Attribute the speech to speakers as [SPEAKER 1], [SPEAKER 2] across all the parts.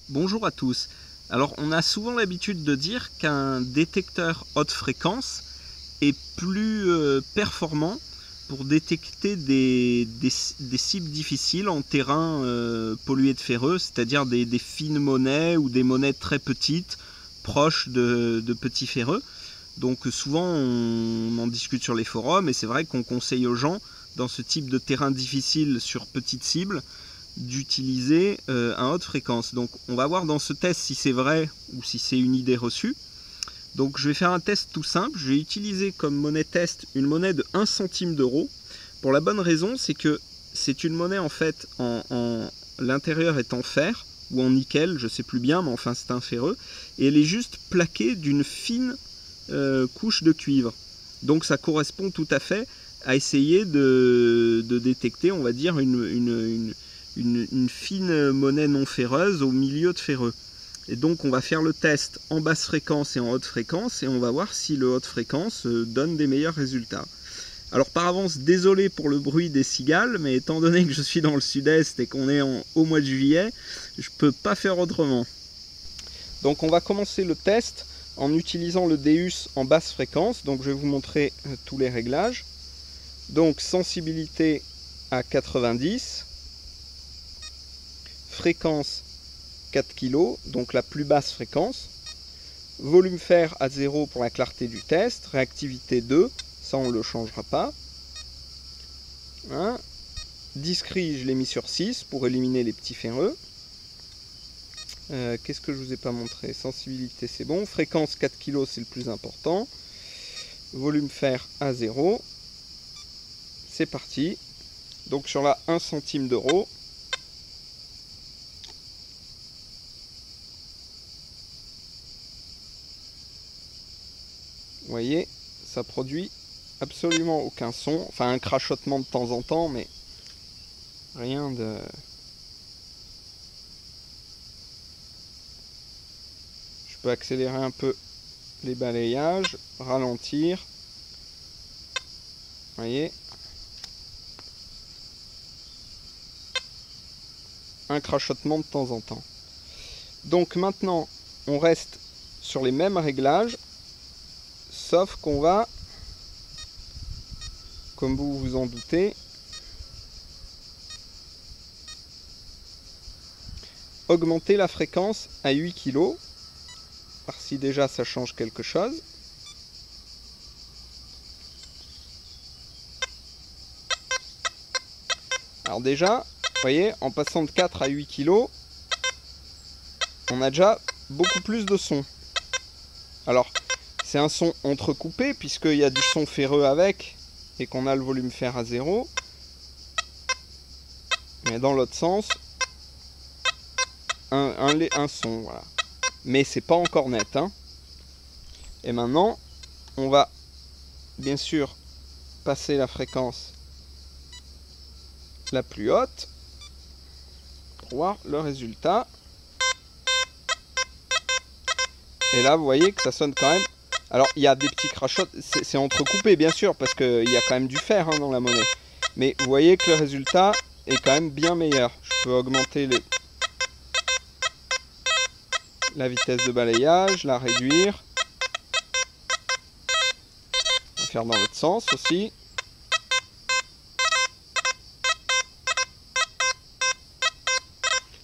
[SPEAKER 1] Bonjour à tous. Alors on a souvent l'habitude de dire qu'un détecteur haute fréquence est plus performant pour détecter des cibles difficiles en terrain pollué de ferreux, c'est-à-dire des fines monnaies ou des monnaies très petites, proches de petits ferreux. Donc souvent on en discute sur les forums et c'est vrai qu'on conseille aux gens dans ce type de terrain difficile sur petites cibles d'utiliser un haute fréquence. Donc on va voir dans ce test si c'est vrai ou si c'est une idée reçue. Donc je vais faire un test tout simple. Je vais utiliser comme monnaie test une monnaie de 1 centime d'euro. Pour la bonne raison, c'est que c'est une monnaie en fait l'intérieur est en fer ou en nickel, je sais plus bien, mais enfin c'est un ferreux. Et elle est juste plaquée d'une fine couche de cuivre. Donc ça correspond tout à fait à essayer de détecter, on va dire, une fine monnaie non ferreuse au milieu de ferreux. Et donc on va faire le test en basse fréquence et en haute fréquence et on va voir si le haute fréquence donne des meilleurs résultats. Alors par avance, désolé pour le bruit des cigales, mais étant donné que je suis dans le sud-est et qu'on est au mois de juillet, je peux pas faire autrement. Donc on va commencer le test en utilisant le Deus en basse fréquence. Donc je vais vous montrer tous les réglages. Donc sensibilité à 90, fréquence 4 kg, donc la plus basse fréquence, volume fer à 0 pour la clarté du test, réactivité 2, ça on ne le changera pas. Hein. Discret, je l'ai mis sur 6 pour éliminer les petits ferreux. Qu'est-ce que je vous ai pas montré? Sensibilité c'est bon, fréquence 4 kg c'est le plus important, volume fer à 0, c'est parti. Donc sur la 1 centime d'euro, vous voyez, ça produit absolument aucun son, enfin un crachotement de temps en temps, mais rien de... Je peux accélérer un peu les balayages, ralentir, vous voyez, un crachotement de temps en temps. Donc maintenant, on reste sur les mêmes réglages, sauf qu'on va, comme vous vous en doutez, augmenter la fréquence à 8 kg, par si déjà ça change quelque chose. Alors déjà, vous voyez, en passant de 4 à 8 kg, on a déjà beaucoup plus de son. Alors, c'est un son entrecoupé, puisqu'il y a du son ferreux avec, et qu'on a le volume fer à 0. Mais dans l'autre sens, un son, voilà. Mais c'est pas encore net, hein. Et maintenant, on va, bien sûr, passer la fréquence la plus haute, pour voir le résultat. Et là, vous voyez que ça sonne quand même... Alors, il y a des petits crachots, c'est entrecoupé, bien sûr, parce qu'il y a quand même du fer dans la monnaie. Mais vous voyez que le résultat est quand même bien meilleur. Je peux augmenter la vitesse de balayage, la réduire. On va faire dans l'autre sens aussi.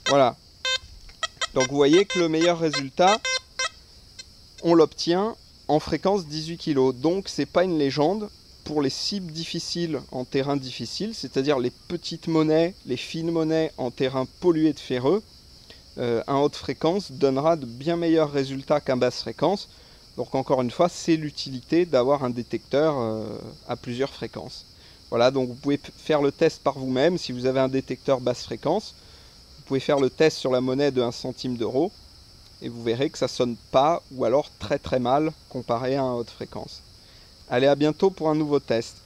[SPEAKER 1] Voilà. Donc, vous voyez que le meilleur résultat, on l'obtient en fréquence 18 kg. Donc c'est pas une légende pour les cibles difficiles en terrain difficile, c'est-à-dire les petites monnaies, les fines monnaies en terrain pollué de ferreux. Un haute fréquence donnera de bien meilleurs résultats qu'un basse fréquence. Donc encore une fois, c'est l'utilité d'avoir un détecteur à plusieurs fréquences. Voilà, donc vous pouvez faire le test par vous-même. Si vous avez un détecteur basse fréquence, vous pouvez faire le test sur la monnaie de 1 centime d'euro. Et vous verrez que ça sonne pas ou alors très très mal comparé à un haute fréquence. Allez, à bientôt pour un nouveau test.